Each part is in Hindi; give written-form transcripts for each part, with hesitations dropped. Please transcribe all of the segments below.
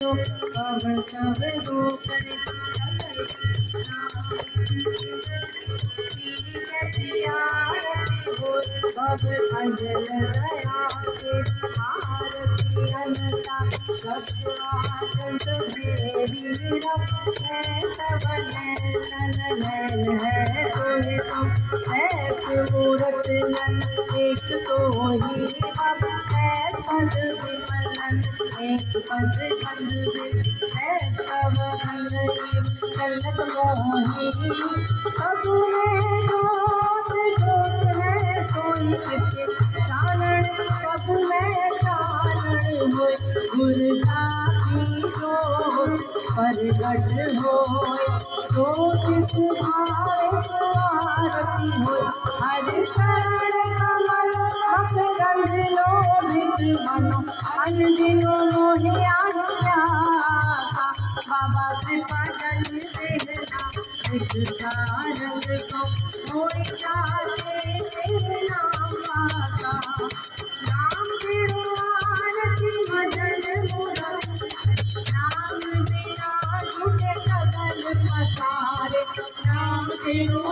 पवन सब गोकर अब अंजल दया के आरती अनता सब आनंद मेरी सब नैन है कोई तुम ऐसे मूरत नन एक तो ही अब है पद विमलन एक पद कंद है सब अंग चलत मोही सब में जोत है सोई किसके चारण सब में चारण हो गुर साथी जोत प्रगट हो तो किस भावे आरती हो हर चरण कमल मकरंद लोभित मनो अनदिनो मोहि आज्ञा बाबा कृपा जल देना एक सारंग को होई जाते तेरे नाम का नाम तेरो आरती भजन मुरन नाम बिना झूठे सगल पसारे नाम तेरो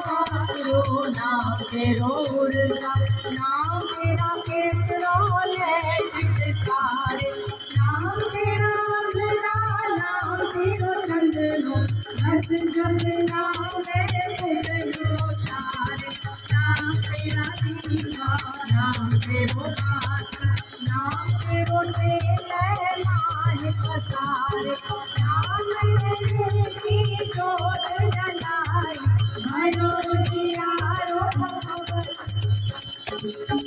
उर्जा नाम तेरा केसरो ले चितकारे नाम तेरा अमला नाम तेरो चंदनो घट जग नाम तेरो चारे नाम तेरा दीवा नाम तेरो बात नाम तेरो तेरे माहे पसारे नाम तेरे की जोत जलाई भरो जियारो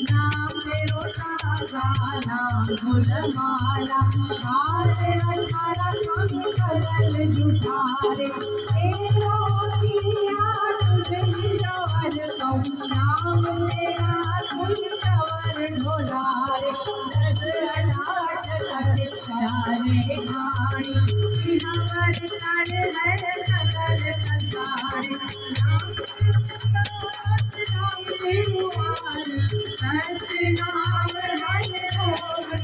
नाम तेरो ताजा नाम फूलमाला हार अठारा संग सजल जुठारे तेरो किया तुझे जवर कहूँ नाम तेरा तुझ जवर ढोलारे दस अठाठ कर चारे ठाणी हमर तन है सगल संसारे नाम तेरो सत्य नाम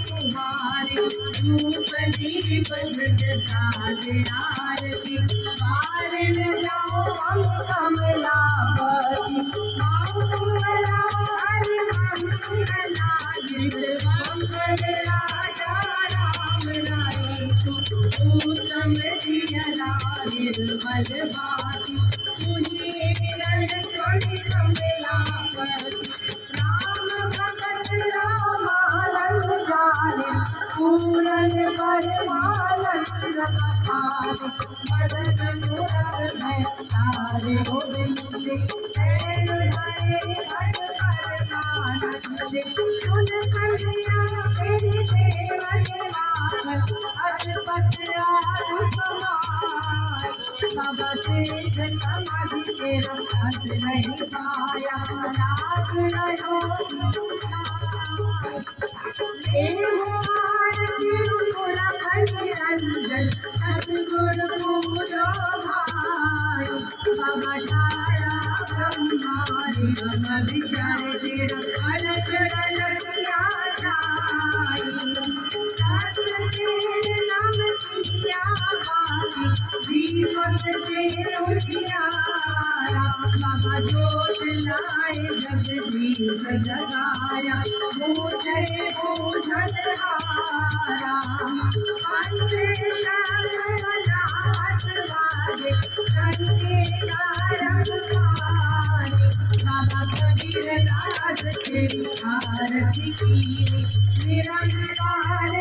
तुम्हारे धूप दीप आरती बार न जाओ हम कमलापति मंगला हरि मंगला मंगल राजा राम राई उत्तम दियला निर्मल भाति मुझे निरंजन कमलापति पूरन परमानंद रखारे मदन मूरत है सारे गोविंद नैन भरे हर परमानंद सुन कन्हैया तेरी सेवन मानत अजपत आरु समाय बाबा तेज समाधि तेरा अंत नहीं पाया लाग रहो रंजन सतगुरु पूजो भाई बाबा तारा ब्रह्मारी हम विचार तेरा अलचरण किया जाई सत्य तेरे नाम किया भाई दीपक से उजियारा बाबा जोत लाए जगदीश जगाया बूझे बूझन हारा बाबा कबीर दास तेरी आरती की निरंकार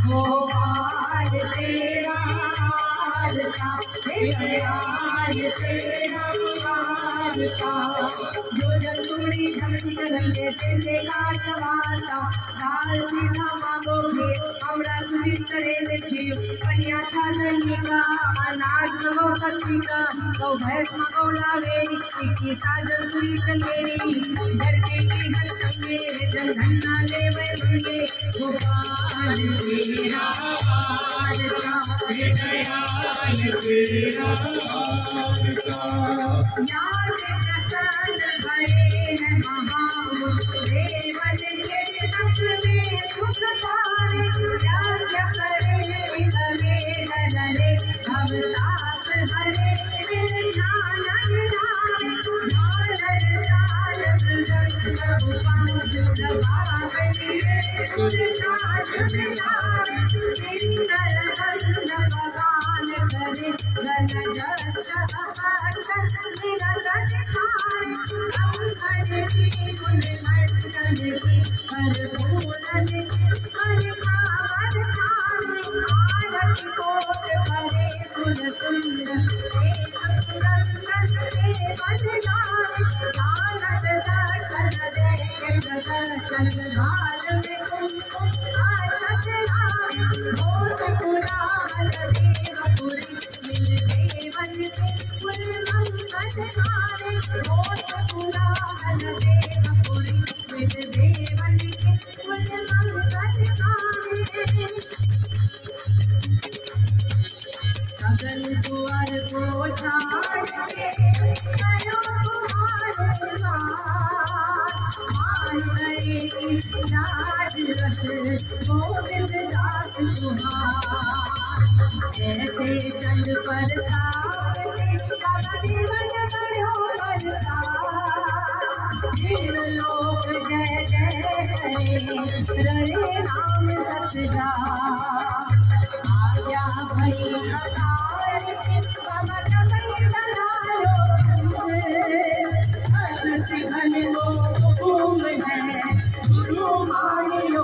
गोपाल तेरा जो जलूरी धरती रंगे तेरे काट वाला लाल सीधा मांगो भी हमरा तुझी करे देखियो अच्छा का अनाज मगो पत्ती का तो भैंस मगो लावेरी इक्की साजल तुरी चंगेरी डर के की हर चंगे जन धन्ना ले वे मंगे गोपाल तेरा वारता दयाल तेरा वारता याद प्रसन्न भये हैं महामुख देवल के तप में सुख पावे यज्ञ करे विधवे डरे अवताप हरे बिन ध्यान निधाने झालर ताल मृदंग प्रभु पंख दबावे सुर साज मिलावे बिंदल बंद भगवान करे गन जच अचल निरत दिखाए अंगन की गुण मंडल की कर फूलन कर पावन खाने आरती कोट भरे कुल सुंदर एक पुरंदर के बल जाए जानत दर्शन दे दर्शन भाल में कुमकुम आचत लाए होत पुराण देवपुरी मिल देवन के कुल मंगल गाने होत पुराण देवपुरी मिल देवन के कुल मंगल गाने सगल द्वार को छाड़ के करो मान करे राज रस गोविंद दास कुमार ऐसे चंद पर लोक जय जय करे राम सतजा आज्ञा भई अकाल पवन भई बलायो सिंहन वो है गुरु मानियो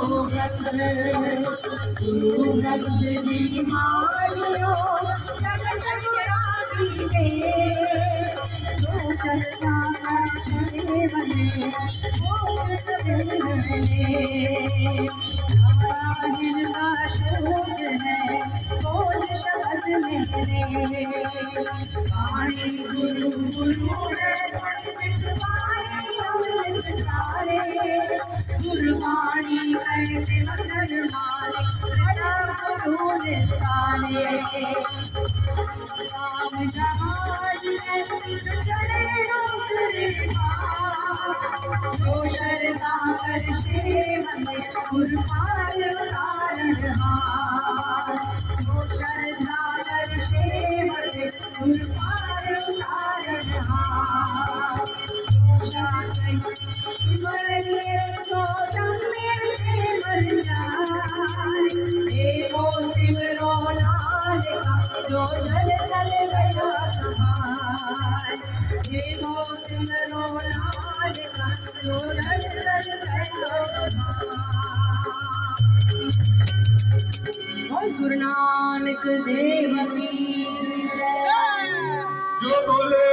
गुरु नंद जी मानियो जगत पुरानी दो चर्चा करने बने नारायण का शोक है बोल शब्द मेरे वाणी गुरु गुरु गुरबाणी कैसे मदन मारे गुरु निस्तारे राम जहाज चढ़े जो शरदा कर शेवन गुरपाल कारण हार जो शरदा कर शेवन गुरपाल कारण हार जो जल चल गया समाय वो सिमरो लाल का जो जल चल गया समाय गुरु नानक देव की जय जो बोले